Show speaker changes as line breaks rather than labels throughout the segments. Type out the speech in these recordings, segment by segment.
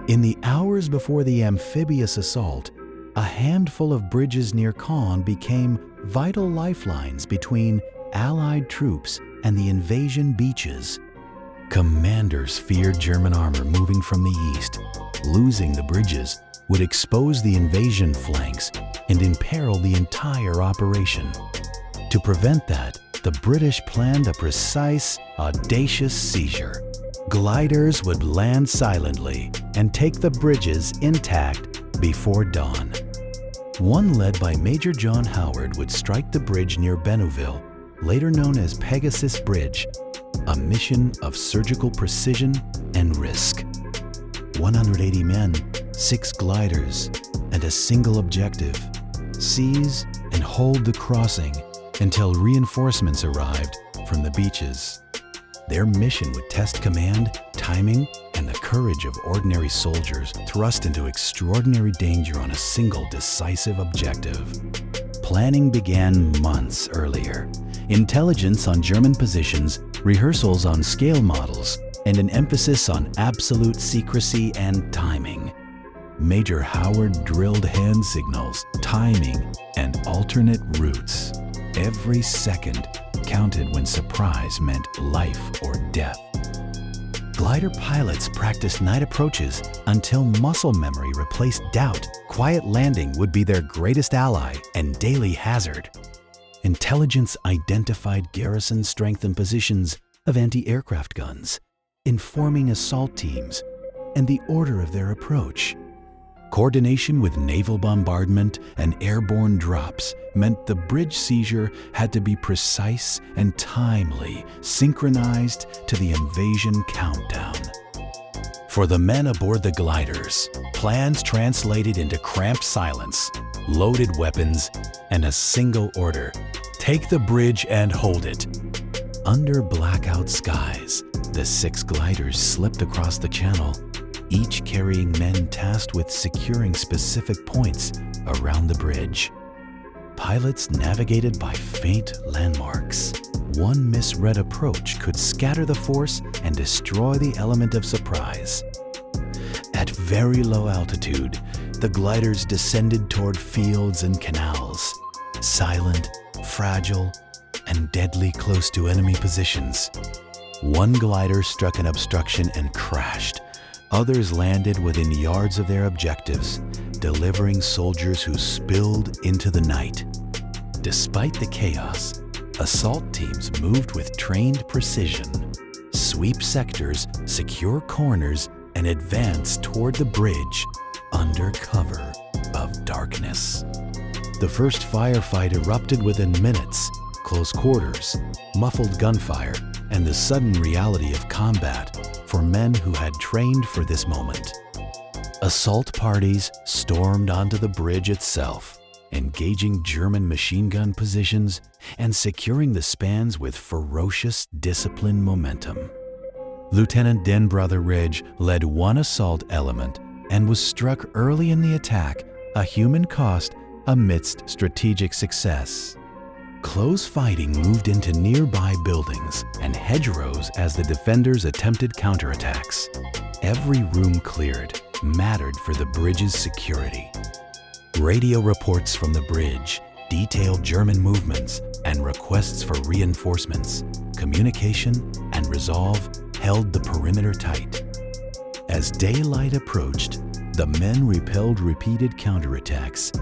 In the hours before the amphibious assault, a handful of bridges near Caen became vital lifelines between Allied troops and the invasion beaches. Commanders feared German armor moving from the east. Losing the bridges would expose the invasion flanks and imperil the entire operation. To prevent that, the British planned a precise, audacious seizure. Gliders would land silently and take the bridges intact before dawn. One led by Major John Howard would strike the bridge near Benouville, later known as Pegasus Bridge, a mission of surgical precision and risk. 180 men, 6 gliders, and a single objective: seize and hold the crossing until reinforcements arrived from the beaches. Their mission would test command, timing, and the courage of ordinary soldiers thrust into extraordinary danger on a single decisive objective. Planning began months earlier. Intelligence on German positions, rehearsals on scale models, and an emphasis on absolute secrecy and timing. Major Howard drilled hand signals, timing, and alternate routes. Every second counted when surprise meant life or death. Glider pilots practiced night approaches until muscle memory replaced doubt. Quiet landing would be their greatest ally and daily hazard. Intelligence identified garrison strength and positions of anti-aircraft guns, informing assault teams and the order of their approach. Coordination with naval bombardment and airborne drops meant the bridge seizure had to be precise and timely, synchronized to the invasion countdown. For the men aboard the gliders, plans translated into cramped silence, loaded weapons, and a single order: take the bridge and hold it. Under blackout skies, the 6 gliders slipped across the channel, each carrying men tasked with securing specific points around the bridge. Pilots navigated by faint landmarks. One misread approach could scatter the force and destroy the element of surprise. At very low altitude, the gliders descended toward fields and canals, silent, fragile, and deadly close to enemy positions. One glider struck an obstruction and crashed. Others landed within yards of their objectives, delivering soldiers who spilled into the night. Despite the chaos, assault teams moved with trained precision, sweep sectors, secure corners, and advance toward the bridge under cover of darkness. The first firefight erupted within minutes. Close quarters, muffled gunfire, and the sudden reality of combat for men who had trained for this moment. Assault parties stormed onto the bridge itself, engaging German machine gun positions and securing the spans with ferocious disciplined momentum. Lieutenant Denbrother Ridge led one assault element and was struck early in the attack, a human cost amidst strategic success. Close fighting moved into nearby buildings and hedgerows as the defenders attempted counterattacks. Every room cleared mattered for the bridge's security. Radio reports from the bridge detailed German movements and requests for reinforcements. Communication and resolve held the perimeter tight. As daylight approached, the men repelled repeated counterattacks,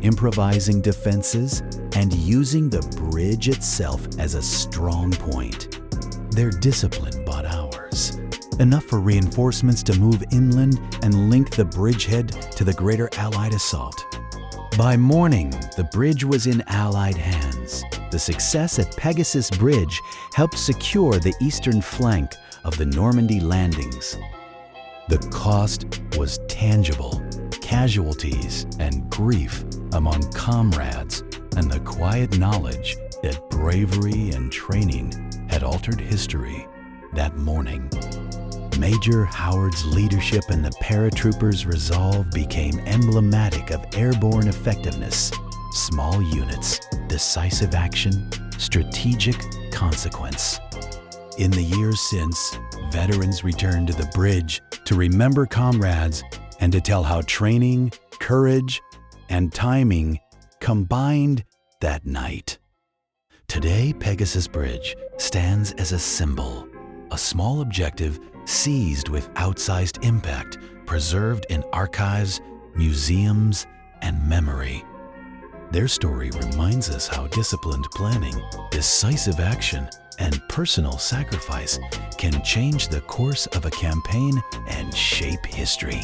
improvising defenses and using the bridge itself as a strong point. Their discipline bought hours, enough for reinforcements to move inland and link the bridgehead to the greater Allied assault. By morning, the bridge was in Allied hands. The success at Pegasus Bridge helped secure the eastern flank of the Normandy landings. The cost was tangible: casualties and grief among comrades, and the quiet knowledge that bravery and training had altered history that morning. Major Howard's leadership and the paratroopers' resolve became emblematic of airborne effectiveness: small units, decisive action, strategic consequence. In the years since, veterans returned to the bridge to to remember comrades and to tell how training, courage, and timing combined that night. Today, Pegasus Bridge stands as a symbol, a small objective seized with outsized impact, preserved in archives, museums, and memory. Their story reminds us how disciplined planning, decisive action, and personal sacrifice can change the course of a campaign and shape history.